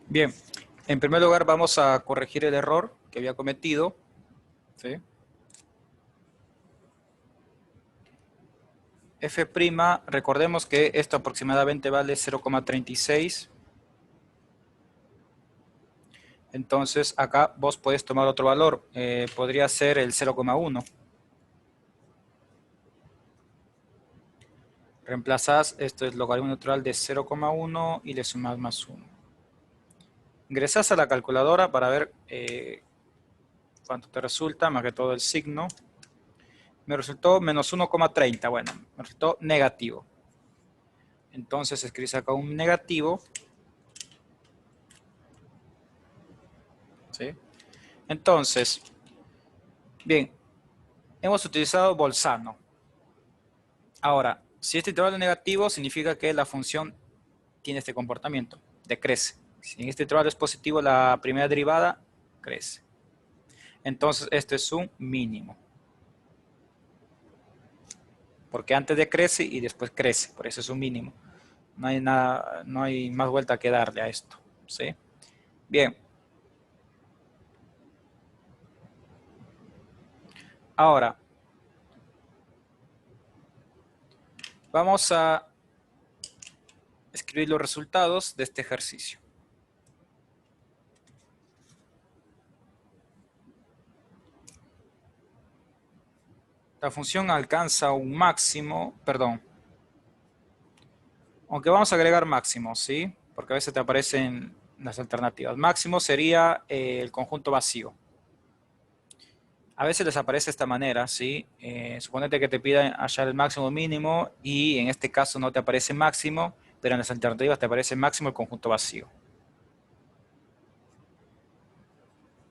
Bien, en primer lugar vamos a corregir el error que había cometido, ¿sí? F', recordemos que esto aproximadamente vale 0,36. Entonces acá vos podés tomar otro valor, podría ser el 0,1. Reemplazás, esto es logaritmo natural de 0,1 y le sumás más 1. Ingresás a la calculadora para ver cuánto te resulta, más que todo el signo. Me resultó menos 1,30, bueno, me resultó negativo. Entonces escribís acá un negativo, ¿sí? Entonces, bien, hemos utilizado Bolzano. Ahora, si este intervalo es negativo, significa que la función tiene este comportamiento, decrece. Si en este intervalo es positivo, la primera derivada crece. Entonces, esto es un mínimo. Porque antes decrece y después crece, por eso es un mínimo. No hay nada, no hay más vuelta que darle a esto, ¿sí? Bien. Ahora, vamos a escribir los resultados de este ejercicio. La función alcanza un máximo, perdón, aunque vamos a agregar máximo, ¿sí? Porque a veces te aparecen las alternativas. Máximo sería el conjunto vacío. A veces les aparece de esta manera, ¿sí? Suponete que te pidan hallar el máximo mínimo y en este caso no te aparece máximo, pero en las alternativas te aparece máximo el conjunto vacío.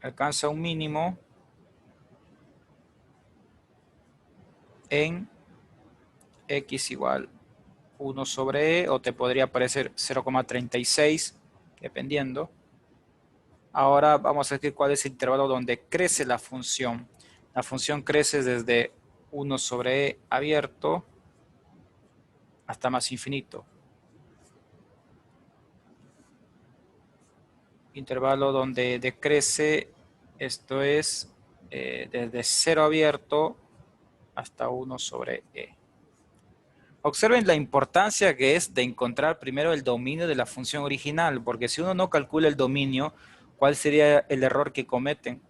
Alcanza un mínimo en x igual 1 sobre e, o te podría aparecer 0,36, dependiendo. Ahora vamos a ver cuál es el intervalo donde crece la función. La función crece desde 1 sobre e abierto hasta más infinito. Intervalo donde decrece, esto es desde 0 abierto hasta 1 sobre e. Observen la importancia que es de encontrar primero el dominio de la función original, porque si uno no calcula el dominio, ¿cuál sería el error que cometen?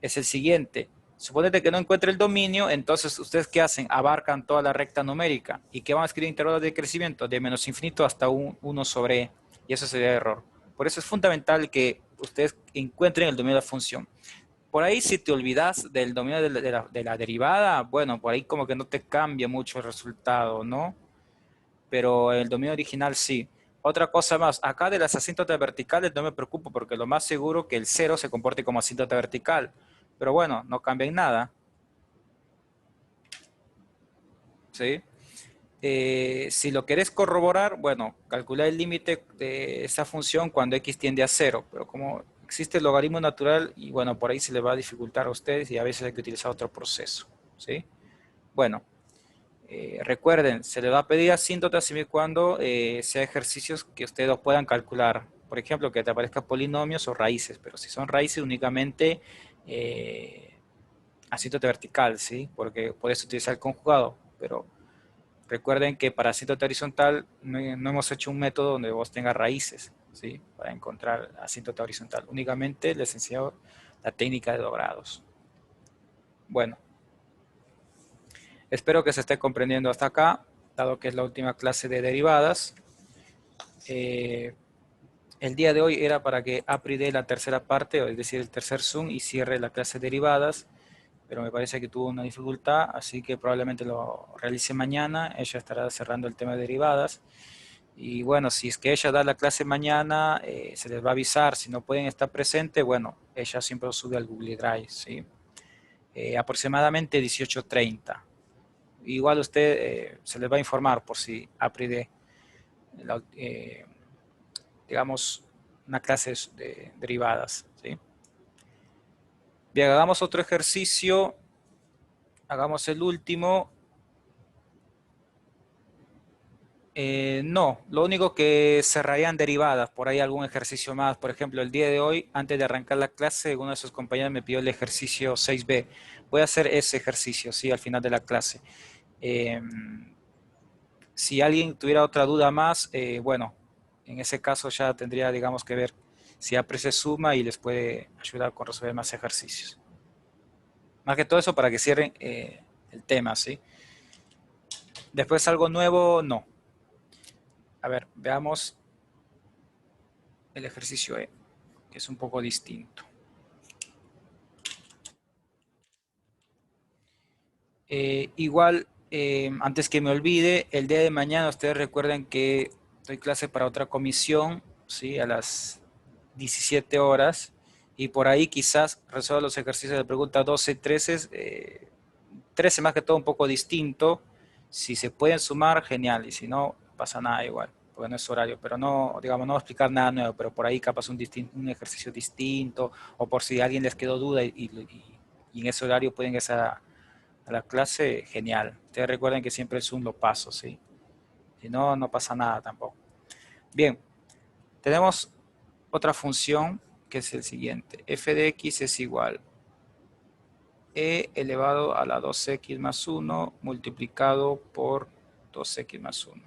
Es el siguiente. Suponete que no encuentre el dominio, entonces ustedes ¿qué hacen? Abarcan toda la recta numérica. ¿Y qué van a escribir intervalos de crecimiento? De menos infinito hasta 1 sobre e. Y eso sería el error. Por eso es fundamental que ustedes encuentren el dominio de la función. Por ahí si te olvidas del dominio de la derivada, bueno, por ahí como que no te cambia mucho el resultado, ¿no? Pero el dominio original sí. Otra cosa más, acá de las asíntotas verticales no me preocupo porque lo más seguro es que el cero se comporte como asíntota vertical. Pero bueno, no cambia en nada, ¿sí? Si lo querés corroborar, bueno, calcula el límite de esa función cuando x tiende a cero, pero como existe el logaritmo natural, y bueno, por ahí se le va a dificultar a ustedes y a veces hay que utilizar otro proceso, ¿sí? Bueno, recuerden, se le va a pedir asíntota siempre y cuando sea ejercicios que ustedes los puedan calcular. Por ejemplo, que te aparezcan polinomios o raíces, pero si son raíces únicamente asíntota vertical, ¿sí? Porque puedes utilizar el conjugado, pero recuerden que para asíntota horizontal no hemos hecho un método donde vos tengas raíces, ¿sí? Para encontrar asíntota horizontal. Únicamente les enseño la técnica de 2 grados. Bueno, espero que se esté comprendiendo hasta acá, dado que es la última clase de derivadas. El día de hoy era para que Apri dé la tercera parte, es decir, el tercer Zoom, y cierre la clase de derivadas, pero me parece que tuvo una dificultad, así que probablemente lo realice mañana. Ella estará cerrando el tema de derivadas. Y bueno, si es que ella da la clase mañana, se les va a avisar. Si no pueden estar presentes, bueno, ella siempre lo sube al Google Drive, ¿sí? Aproximadamente 18:30. Igual usted se les va a informar por si Apri digamos, una clase de derivadas, ¿sí? Bien, hagamos otro ejercicio. Hagamos el último. No, lo único que cerrarían derivadas, por ahí algún ejercicio más. Por ejemplo, el día de hoy, antes de arrancar la clase, uno de sus compañeros me pidió el ejercicio 6B. Voy a hacer ese ejercicio, sí, al final de la clase. Eh, si alguien tuviera otra duda más, bueno, en ese caso ya tendría, digamos, que ver si APRE se suma y les puede ayudar con resolver más ejercicios. Más que todo eso para que cierren el tema, ¿sí? Después algo nuevo, no. A ver, veamos el ejercicio E, que es un poco distinto. Igual, antes que me olvide, el día de mañana ustedes recuerden que doy clase para otra comisión, ¿sí? A las 17 horas. Y por ahí quizás resuelva los ejercicios de pregunta 12 y 13. 13 más que todo un poco distinto. Si se pueden sumar, genial. Y si no, pasa nada igual, porque no es horario. Pero no, digamos, no voy a explicar nada nuevo, pero por ahí capaz un ejercicio distinto, o por si a alguien les quedó duda y en ese horario pueden ingresar a la clase, genial. Ustedes recuerden que siempre el Zoom lo paso, ¿sí? Si no, no pasa nada tampoco. Bien, tenemos otra función que es el siguiente. F de x es igual e elevado a la 2x más 1 multiplicado por 2x más 1.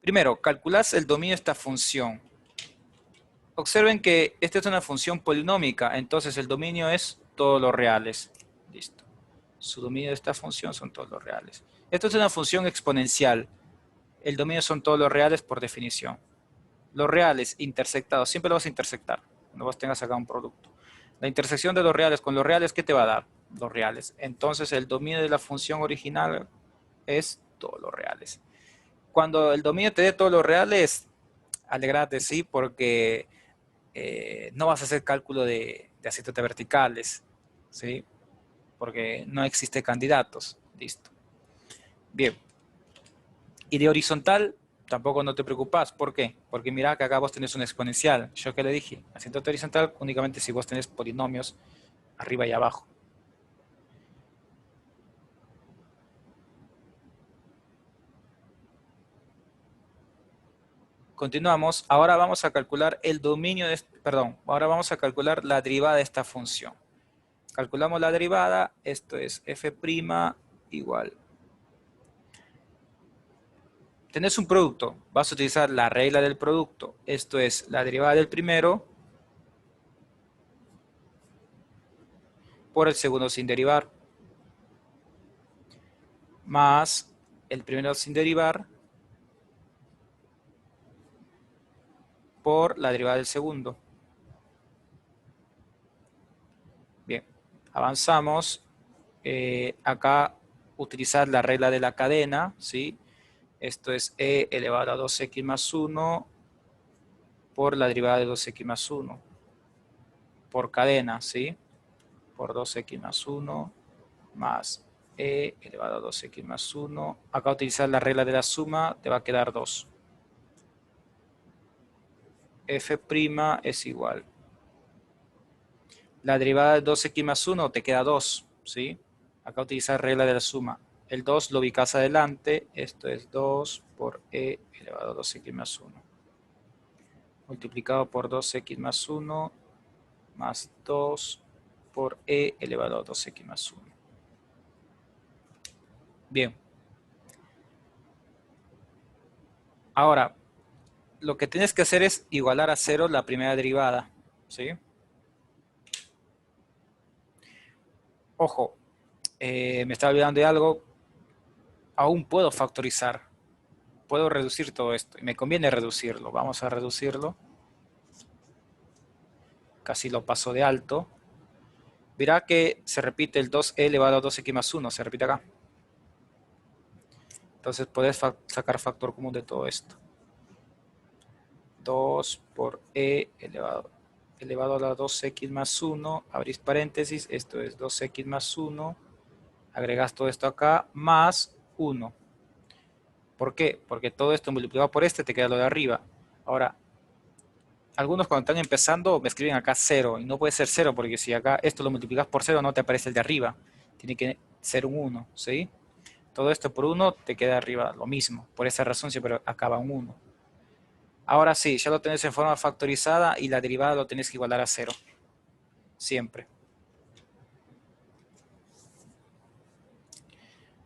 Primero, calculás el dominio de esta función. Observen que esta es una función polinómica, entonces el dominio es todos los reales. Listo. Su dominio de esta función son todos los reales. Esto es una función exponencial. El dominio son todos los reales por definición. Los reales intersectados, siempre lo vas a intersectar cuando vos tengas acá un producto. La intersección de los reales con los reales, ¿qué te va a dar? Los reales. Entonces el dominio de la función original es todos los reales. Cuando el dominio te dé todos los reales, alegrate, sí, porque no vas a hacer cálculo de asítotas verticales, ¿sí? Porque no existe candidatos. Listo. Bien. Y de horizontal, tampoco no te preocupas. ¿Por qué? Porque mira que acá vos tenés un exponencial. Yo que le dije, asíntota horizontal únicamente si vos tenés polinomios arriba y abajo. Continuamos. Ahora vamos a calcular el dominio de, perdón, ahora vamos a calcular la derivada de esta función. Calculamos la derivada, esto es f' igual. Tenés un producto, vas a utilizar la regla del producto. Esto es la derivada del primero por el segundo sin derivar, más el primero sin derivar por la derivada del segundo. Bien, avanzamos. Acá utilizar la regla de la cadena, ¿sí? Esto es e elevado a 2x más 1 por la derivada de 2x más 1 por cadena, ¿sí? Por 2x más 1 más e elevado a 2x más 1. Acá utilizar la regla de la suma, te va a quedar 2. F' es igual. La derivada de 2x más 1 te queda 2, ¿sí? Acá utilizar regla de la suma. El 2 lo ubicas adelante, esto es 2 por e elevado a 2x más 1. Multiplicado por 2x más 1 más 2 por e elevado a 2x más 1. Bien. Ahora, lo que tienes que hacer es igualar a 0 la primera derivada, ¿sí? Ojo, me estaba olvidando de algo. Aún puedo factorizar. Puedo reducir todo esto. Y me conviene reducirlo. Vamos a reducirlo. Casi lo paso de alto. Verá que se repite el 2e elevado a 2x más 1. Se repite acá. Entonces puedes sacar factor común de todo esto. 2 por e elevado a la 2x más 1. Abrís paréntesis. Esto es 2x más 1. Agregas todo esto acá. Más 1. ¿Por qué? Porque todo esto multiplicado por este te queda lo de arriba. Ahora, algunos cuando están empezando me escriben acá 0 y no puede ser 0 porque si acá esto lo multiplicas por 0 no te aparece el de arriba. Tiene que ser un 1, ¿sí? Todo esto por 1 te queda arriba lo mismo. Por esa razón siempre acaba en 1. Ahora sí, ya lo tenés en forma factorizada y la derivada lo tenés que igualar a 0. Siempre.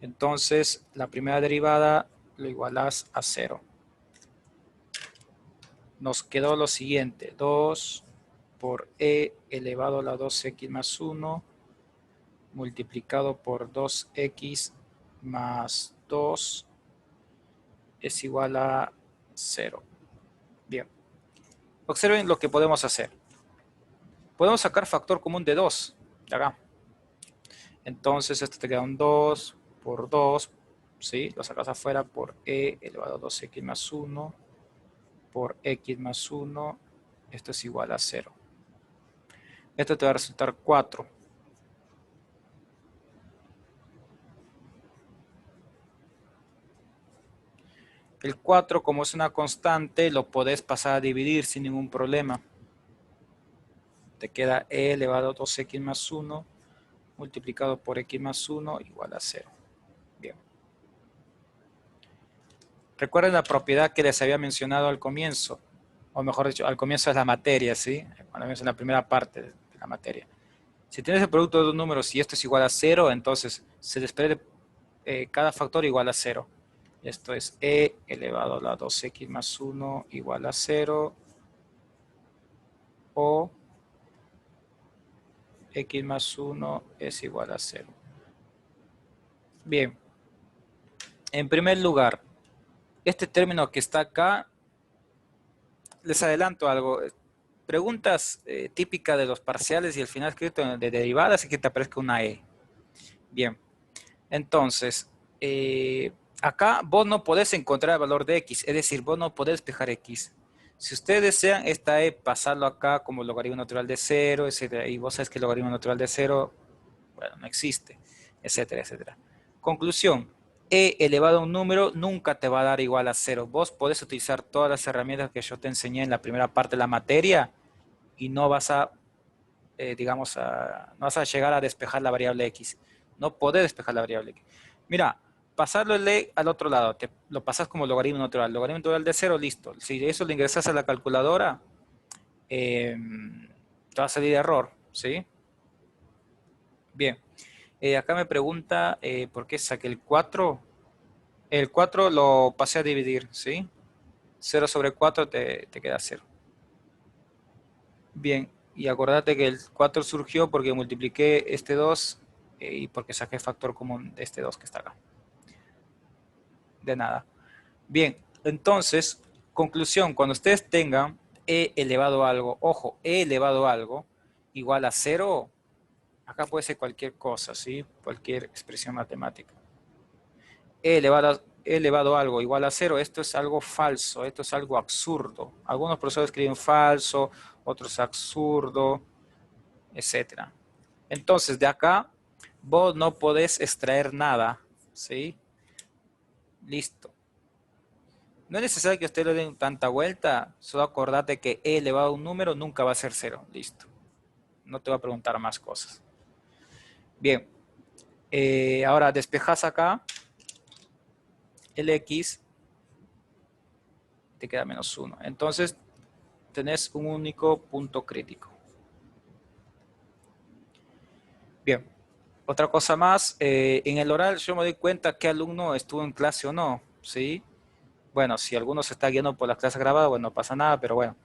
Entonces, la primera derivada lo igualas a 0. Nos quedó lo siguiente. 2 por e elevado a la 2x más 1 multiplicado por 2x más 2 es igual a 0. Bien. Observen lo que podemos hacer. Podemos sacar factor común de 2. De acá. Entonces esto te queda un 2 por 2. ¿Sí? Lo sacas afuera por e elevado a 2x más 1 por x más 1. Esto es igual a 0. Esto te va a resultar 4. El 4, como es una constante, lo podés pasar a dividir sin ningún problema. Te queda e elevado a 2x más 1 multiplicado por x más 1 igual a 0. Bien. Recuerden la propiedad que les había mencionado al comienzo, o mejor dicho, al comienzo es la materia, ¿sí? Cuando vemos en la primera parte de la materia. Si tienes el producto de dos números y esto es igual a 0, entonces se desprende cada factor igual a 0. Esto es e elevado a la 2x más 1 igual a 0, o x más 1 es igual a 0. Bien, en primer lugar, este término que está acá, les adelanto algo. Preguntas típicas de los parciales y el final escrito de derivadas y que te aparezca una e. Bien, entonces, acá vos no podés encontrar el valor de x, es decir, vos no podés despejar x. Si ustedes desean esta e pasarlo acá como logaritmo natural de 0, etcétera, y vos sabes que el logaritmo natural de 0, bueno, no existe, etcétera, etcétera. Conclusión, e elevado a un número nunca te va a dar igual a 0. Vos podés utilizar todas las herramientas que yo te enseñé en la primera parte de la materia y no vas a, digamos, no vas a llegar a despejar la variable x. No podés despejar la variable x. Mira, pasarlo al otro lado, lo pasas como logaritmo natural. Logaritmo natural de 0, listo. Si eso lo ingresas a la calculadora, te va a salir error, ¿sí? Bien. Acá me pregunta por qué saqué el 4. El 4 lo pasé a dividir, ¿sí? 0 sobre 4 te queda 0. Bien, y acordate que el 4 surgió porque multipliqué este 2 y porque saqué factor común de este 2 que está acá. De nada. Bien, entonces, conclusión, cuando ustedes tengan e elevado a algo, ojo, e elevado a algo igual a 0, acá puede ser cualquier cosa, ¿sí? Cualquier expresión matemática. E elevado a algo igual a 0, esto es algo falso, esto es algo absurdo. Algunos profesores escriben falso, otros absurdo, etcétera. Entonces, de acá, vos no podés extraer nada, ¿sí? Listo. No es necesario que usted le den tanta vuelta, solo acordate que e elevado a un número nunca va a ser 0, listo. No te va a preguntar más cosas. Bien, ahora despejas acá el x, te queda menos 1. Entonces, tenés un único punto crítico. Bien, otra cosa más, en el oral yo me doy cuenta qué alumno estuvo en clase o no, ¿sí? Bueno, si alguno se está guiando por las clases grabadas, bueno, no pasa nada, pero bueno.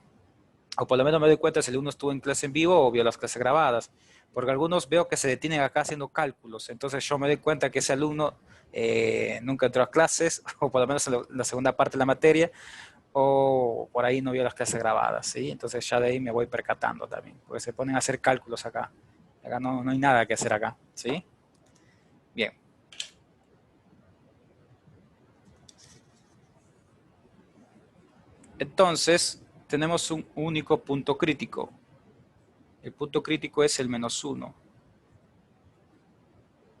O por lo menos me doy cuenta si el alumno estuvo en clase en vivo o vio las clases grabadas. Porque algunos veo que se detienen acá haciendo cálculos. Entonces yo me doy cuenta que ese alumno nunca entró a clases, o por lo menos en la segunda parte de la materia, o por ahí no vio las clases grabadas, ¿sí? Entonces ya de ahí me voy percatando también, porque se ponen a hacer cálculos acá. Acá no hay nada que hacer acá, ¿sí? Bien. Entonces, tenemos un único punto crítico. El punto crítico es el menos 1.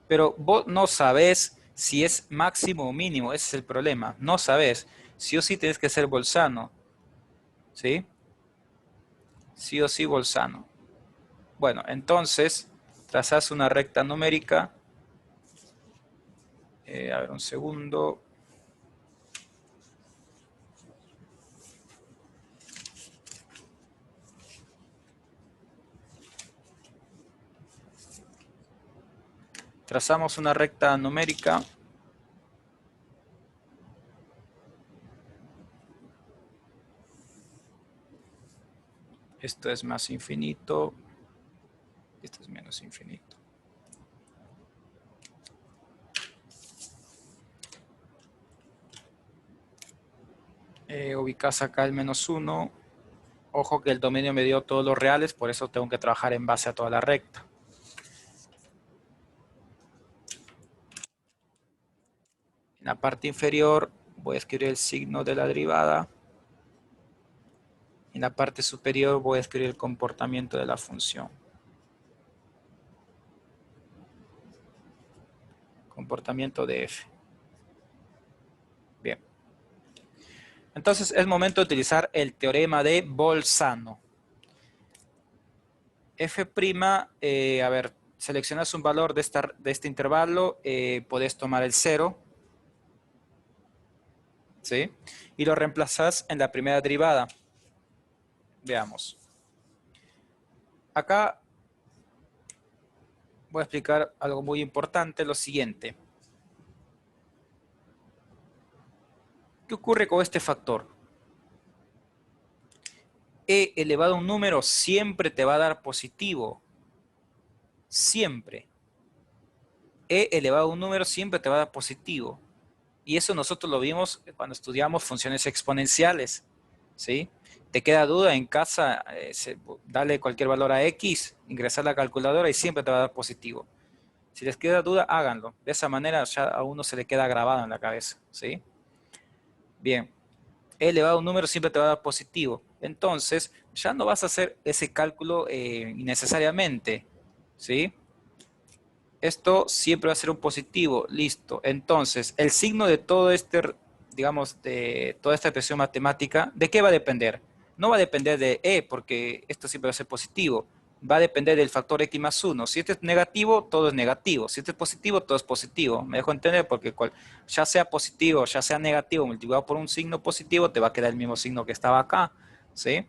Pero vos no sabés si es máximo o mínimo, ese es el problema. No sabés. Sí o sí tienes que ser bolzano, ¿sí? Sí o sí bolzano. Bueno, entonces trazás una recta numérica A ver, un segundo. Trazamos una recta numérica. Esto es más infinito. Esto es menos infinito. Ubicas acá el -1. Ojo que el dominio me dio todos los reales, por eso tengo que trabajar en base a toda la recta. En la parte inferior voy a escribir el signo de la derivada. En la parte superior voy a escribir el comportamiento de la función. Comportamiento de f. Bien. Entonces es momento de utilizar el teorema de Bolzano. F', a ver, seleccionas un valor de este intervalo, podés tomar el 0, ¿sí? Y lo reemplazas en la primera derivada. Veamos. Acá voy a explicar algo muy importante, lo siguiente. ¿Qué ocurre con este factor? E elevado a un número siempre te va a dar positivo. Siempre. E elevado a un número siempre te va a dar positivo. Y eso nosotros lo vimos cuando estudiamos funciones exponenciales, ¿sí? ¿Te queda duda en casa? Dale cualquier valor a X, ingresar la calculadora y siempre te va a dar positivo. Si les queda duda, háganlo. De esa manera ya a uno se le queda grabado en la cabeza, ¿sí? Bien. E elevado a un número siempre te va a dar positivo. Entonces, ya no vas a hacer ese cálculo innecesariamente, ¿sí? Esto siempre va a ser un positivo, listo. Entonces, el signo de todo digamos, de toda esta expresión matemática, ¿de qué va a depender? No va a depender de E, porque esto siempre va a ser positivo. Va a depender del factor X más 1. Si este es negativo, todo es negativo. Si este es positivo, todo es positivo. Me dejo entender porque ya sea positivo, ya sea negativo, multiplicado por un signo positivo, te va a quedar el mismo signo que estaba acá, ¿sí?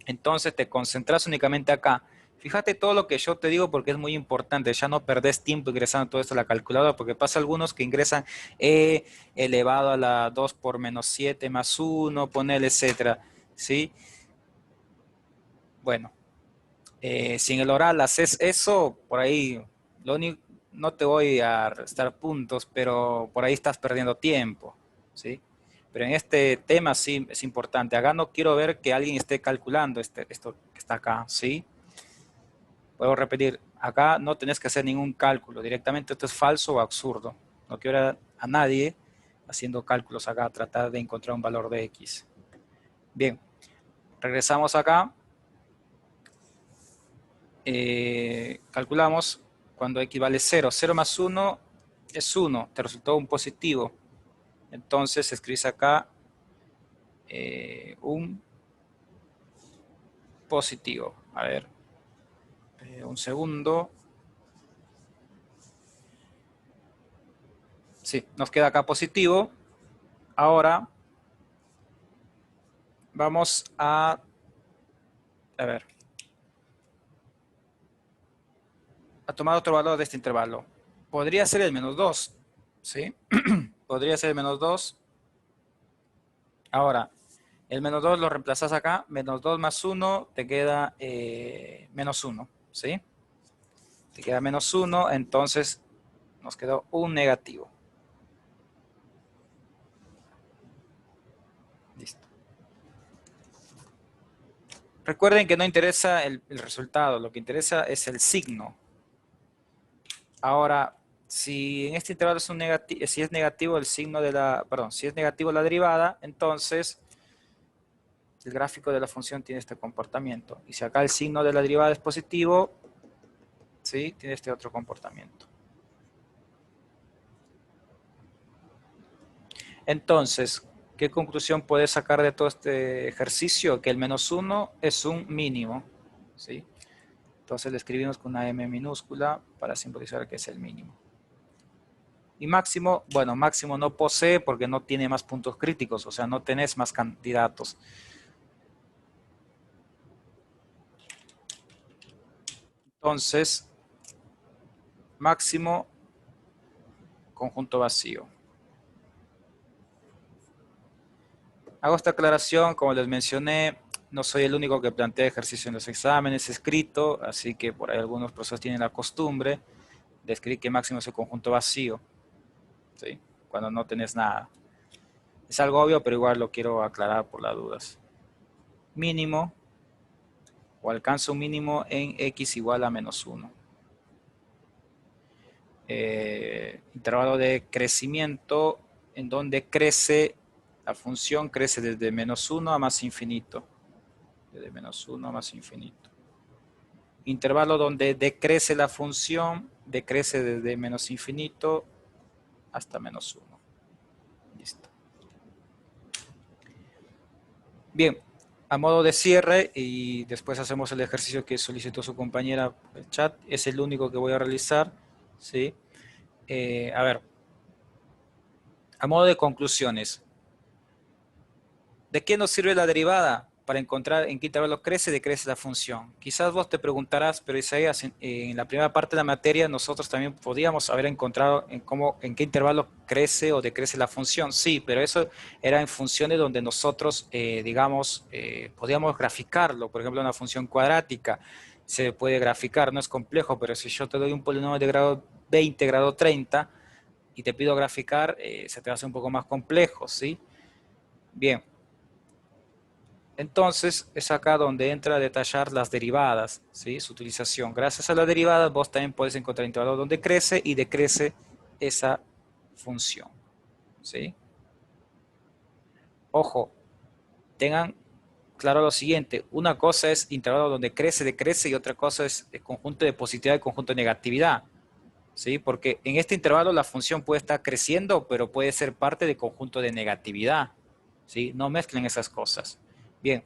Entonces te concentras únicamente acá. Fíjate todo lo que yo te digo porque es muy importante. Ya no perdés tiempo ingresando todo esto a la calculadora porque pasa algunos que ingresan E elevado a la 2 por menos 7 más 1, ponele, etcétera. ¿Sí? Bueno, si en el oral haces eso, por ahí lo único, no te voy a restar puntos, pero por ahí estás perdiendo tiempo. ¿Sí? Pero en este tema sí es importante. Acá no quiero ver que alguien esté calculando esto que está acá, ¿sí? Puedo repetir, acá no tenés que hacer ningún cálculo, directamente esto es falso o absurdo. No quiero ver a nadie haciendo cálculos acá, tratar de encontrar un valor de X. Bien, regresamos acá. Calculamos cuando X vale 0. 0 más 1 es 1, te resultó un positivo. Entonces escribís acá un positivo. A ver, un segundo. Sí, nos queda acá positivo. Ahora vamos a ver, a tomar otro valor de este intervalo. Podría ser el -2, ¿sí? Podría ser el -2. Ahora, el -2 lo reemplazas acá, -2 más 1 te queda -1, ¿sí? Te queda -1, entonces nos quedó un negativo. Listo. Recuerden que no interesa el resultado, lo que interesa es el signo. Ahora, si en este intervalo es si es negativo el signo de la, perdón, si es negativo la derivada, entonces el gráfico de la función tiene este comportamiento. Y si acá el signo de la derivada es positivo, ¿sí? Tiene este otro comportamiento. Entonces, ¿qué conclusión puedes sacar de todo este ejercicio? Que el -1 es un mínimo, ¿sí? Entonces le escribimos con una M minúscula para simbolizar que es el mínimo. Y máximo, bueno, máximo no posee porque no tiene más puntos críticos, o sea, no tenés más candidatos. Entonces, máximo conjunto vacío. Hago esta aclaración, como les mencioné, no soy el único que plantea ejercicio en los exámenes escrito, así que por ahí algunos profesores tienen la costumbre de escribir que máximo es el conjunto vacío, ¿sí? Cuando no tenés nada. Es algo obvio, pero igual lo quiero aclarar por las dudas. Mínimo o alcanza un mínimo en x igual a menos 1. Intervalo de crecimiento en donde crece, la función crece desde menos 1 a más infinito. Desde menos 1 a más infinito. Intervalo donde decrece la función, decrece desde menos infinito hasta menos 1. Listo. Bien, a modo de cierre y después hacemos el ejercicio que solicitó su compañera por el chat. Es el único que voy a realizar, ¿sí? A ver, a modo de conclusiones, ¿de qué nos sirve la derivada? Para encontrar en qué intervalo crece, decrece la función. Quizás vos te preguntarás, pero Isaías, en la primera parte de la materia nosotros también podíamos haber encontrado en qué intervalo crece o decrece la función. Sí, pero eso era en funciones donde nosotros, digamos, podíamos graficarlo. Por ejemplo, una función cuadrática se puede graficar, no es complejo, pero si yo te doy un polinomio de grado 20, grado 30 y te pido graficar, se te hace un poco más complejo, ¿sí? Bien. Entonces es acá donde entra a detallar las derivadas, ¿sí? Su utilización. Gracias a las derivadas vos también puedes encontrar intervalos donde crece y decrece esa función, ¿sí? Ojo, tengan claro lo siguiente, una cosa es intervalo donde crece, decrece y otra cosa es el conjunto de positividad y conjunto de negatividad, ¿sí? Porque en este intervalo la función puede estar creciendo, pero puede ser parte del conjunto de negatividad, ¿sí? No mezclen esas cosas. Bien.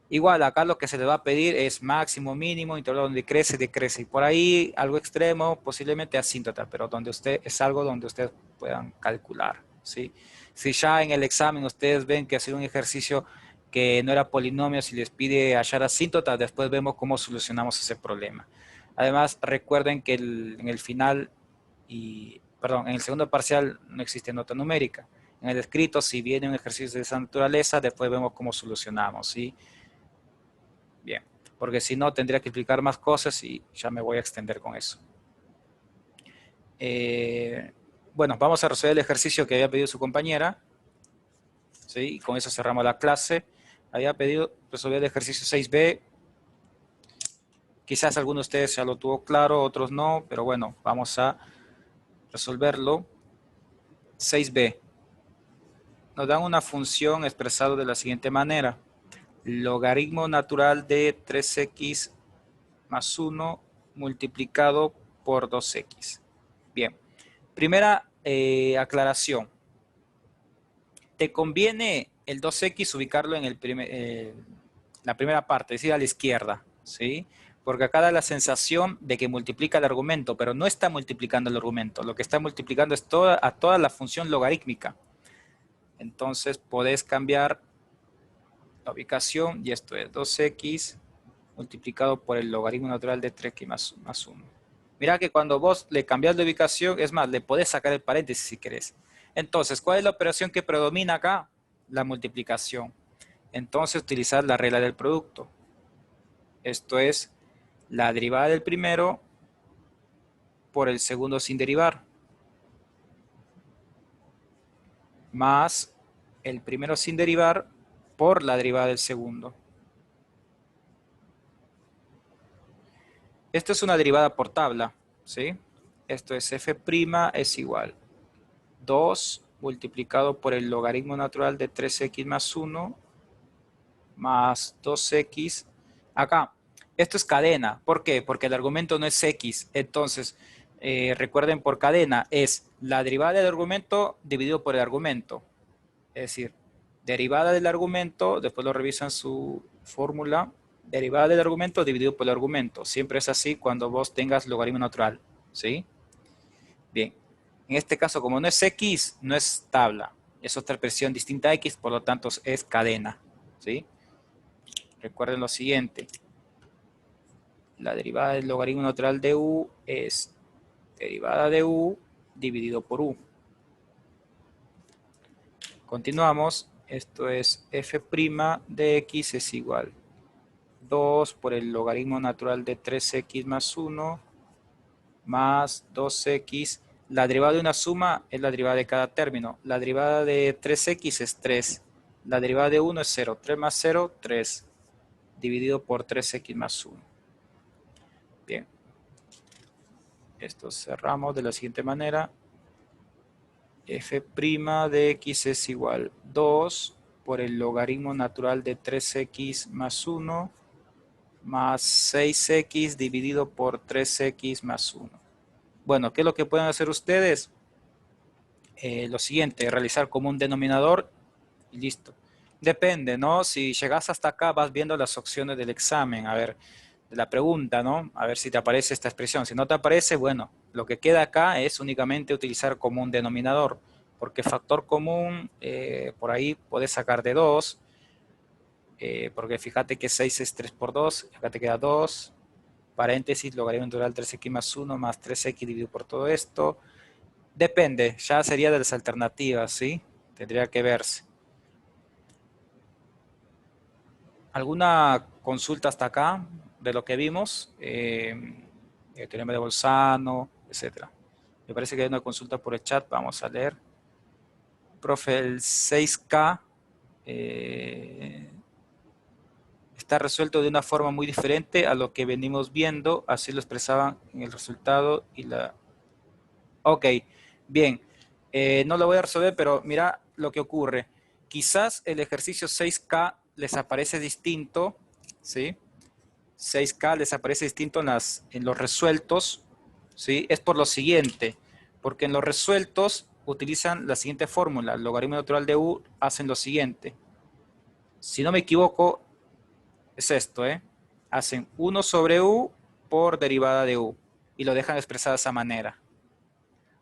Igual, acá lo que se le va a pedir es máximo, mínimo, intervalo donde crece, decrece. Y por ahí algo extremo, posiblemente asíntota, pero donde usted es algo donde ustedes puedan calcular, ¿sí? Si ya en el examen ustedes ven que ha sido un ejercicio que no era polinomio, si les pide hallar asíntota, después vemos cómo solucionamos ese problema. Además, recuerden que en el final, perdón, en el segundo parcial no existe nota numérica. En el escrito, si viene un ejercicio de esa naturaleza, después vemos cómo solucionamos, ¿sí? Bien, porque si no tendría que explicar más cosas y ya me voy a extender con eso. Bueno, vamos a resolver el ejercicio que había pedido su compañera, ¿sí? Y con eso cerramos la clase. Había pedido resolver el ejercicio 6b. Quizás algunos de ustedes ya lo tuvo claro, otros no, pero bueno, vamos a resolverlo. 6b. Nos dan una función expresada de la siguiente manera. Logaritmo natural de 3x más 1 multiplicado por 2x. Bien, primera aclaración. Te conviene el 2x ubicarlo en la primera parte, es decir, a la izquierda, ¿sí? Porque acá da la sensación de que multiplica el argumento, pero no está multiplicando el argumento. Lo que está multiplicando es a toda la función logarítmica. Entonces podés cambiar la ubicación y esto es 2x multiplicado por el logaritmo natural de 3x más 1. Mira que cuando vos le cambias de ubicación, es más, le podés sacar el paréntesis si querés. Entonces, ¿cuál es la operación que predomina acá? La multiplicación. Entonces, utilizar la regla del producto. Esto es la derivada del primero por el segundo sin derivar, más el primero sin derivar por la derivada del segundo. Esto es una derivada por tabla, ¿sí? Esto es f' es igual 2 multiplicado por el logaritmo natural de 3x más 1 más 2x. Acá, esto es cadena. ¿Por qué? Porque el argumento no es x. Entonces, recuerden, por cadena es la derivada del argumento dividido por el argumento. Es decir, derivada del argumento, después lo revisan su fórmula, derivada del argumento dividido por el argumento. Siempre es así cuando vos tengas logaritmo natural, ¿sí? Bien. En este caso, como no es X, no es tabla. Es otra expresión distinta a X, por lo tanto es cadena. ¿Sí? Recuerden lo siguiente. La derivada del logaritmo natural de U es derivada de U dividido por U. Continuamos. Esto es f' de x es igual 2 por el logaritmo natural de 3x más 1 más 2x. La derivada de una suma es la derivada de cada término. La derivada de 3x es 3. La derivada de 1 es 0. 3 más 0, 3. Dividido por 3x más 1. Bien. Esto cerramos de la siguiente manera. F' de x es igual 2 por el logaritmo natural de 3x más 1 más 6x dividido por 3x más 1. Bueno, ¿qué es lo que pueden hacer ustedes? Lo siguiente, realizar como un denominador y listo. Depende, ¿no? Si llegas hasta acá vas viendo las opciones del examen, a ver, de la pregunta, ¿no? A ver si te aparece esta expresión. Si no te aparece, bueno, lo que queda acá es únicamente utilizar como un denominador, porque factor común, por ahí puedes sacar de 2, porque fíjate que 6 es 3 por 2, acá te queda 2, paréntesis, logaritmo natural 3x más 1 más 3x dividido por todo esto. Depende, ya sería de las alternativas, ¿sí? Tendría que verse. ¿Alguna consulta hasta acá de lo que vimos? El teorema de Bolzano, etcétera. Me parece que hay una consulta por el chat, vamos a leer. Profe, el 6K está resuelto de una forma muy diferente a lo que venimos viendo, así lo expresaban en el resultado y la... Ok, bien, no lo voy a resolver, pero mira lo que ocurre. Quizás el ejercicio 6K les aparece distinto, ¿sí? 6K les aparece distinto en los resueltos, ¿sí? Es por lo siguiente, porque en los resueltos utilizan la siguiente fórmula, el logaritmo natural de U hacen lo siguiente. Si no me equivoco, es esto, ¿eh? Hacen 1 sobre U por derivada de U y lo dejan expresado de esa manera.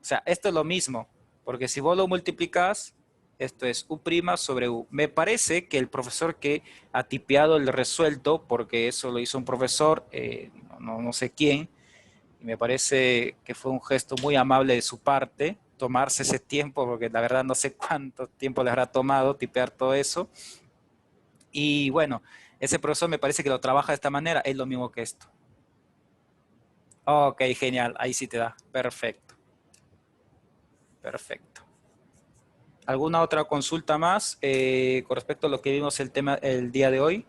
O sea, esto es lo mismo, porque si vos lo multiplicas, esto es U' sobre U. Me parece que el profesor que ha tipeado el resuelto, porque eso lo hizo un profesor, no sé quién, y me parece que fue un gesto muy amable de su parte, tomarse ese tiempo, porque la verdad no sé cuánto tiempo le habrá tomado tipear todo eso. Y bueno, ese profesor me parece que lo trabaja de esta manera, es lo mismo que esto. Ok, genial, ahí sí te da, perfecto. Perfecto. ¿Alguna otra consulta más con respecto a lo que vimos el día de hoy?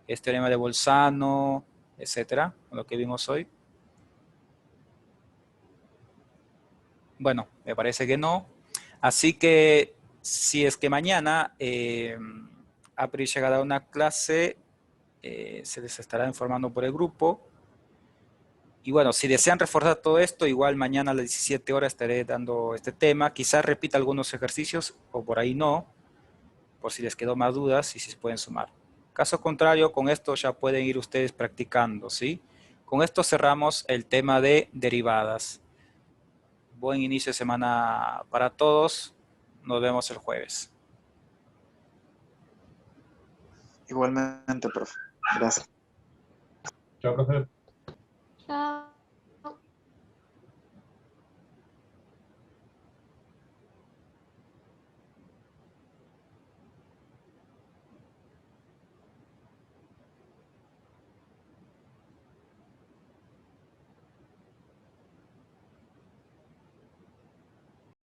Este teorema de Bolzano, etcétera, lo que vimos hoy. Bueno, me parece que no. Así que si es que mañana April llegará a una clase, se les estará informando por el grupo. Y bueno, si desean reforzar todo esto, igual mañana a las 17 horas estaré dando este tema. Quizás repita algunos ejercicios o por ahí no, por si les quedó más dudas y si se pueden sumar. Caso contrario, con esto ya pueden ir ustedes practicando, ¿sí? Con esto cerramos el tema de derivadas. Buen inicio de semana para todos. Nos vemos el jueves. Igualmente, profe. Gracias. Chao, profe. Chao.